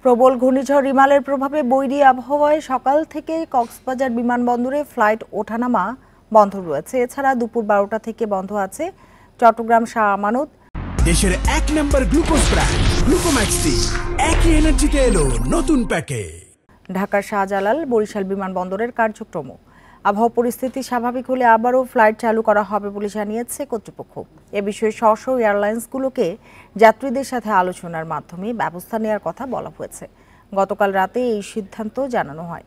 প্রবল ঘূর্ণিঝড় রিমালের প্রভাবে বৈরী আবহাওয়ায় সকাল থেকে কক্সবাজার বিমানবন্দরে ফ্লাইট ওঠানামা বন্ধ রয়েছে। এছাড়া দুপুর 12টা থেকে বন্ধ আছে চট্টগ্রাম শাহ আমানত। দেশের এক নম্বর গ্লুকোজ ব্র্যান্ড গ্লুকোম্যাক্স-টি একই এনার্জিতে এলো নতুন প্যাকে। ঢাকার শাহজালাল, বরিশাল বিমানবন্দরের কার্যক্রম। আবহাওয়া পরিস্থিতি স্বাভাবিক হলে আবারও ফ্লাইট চালু করা হবে বলে জানিয়েছে কর্তৃপক্ষ। এ বিষয়ে স্ব এয়ারলাইন্সগুলোকে যাত্রীদের সাথে আলোচনার মাধ্যমে ব্যবস্থা নেওয়ার কথা বলা হয়েছে। গতকাল রাতে এই সিদ্ধান্ত জানানো হয়।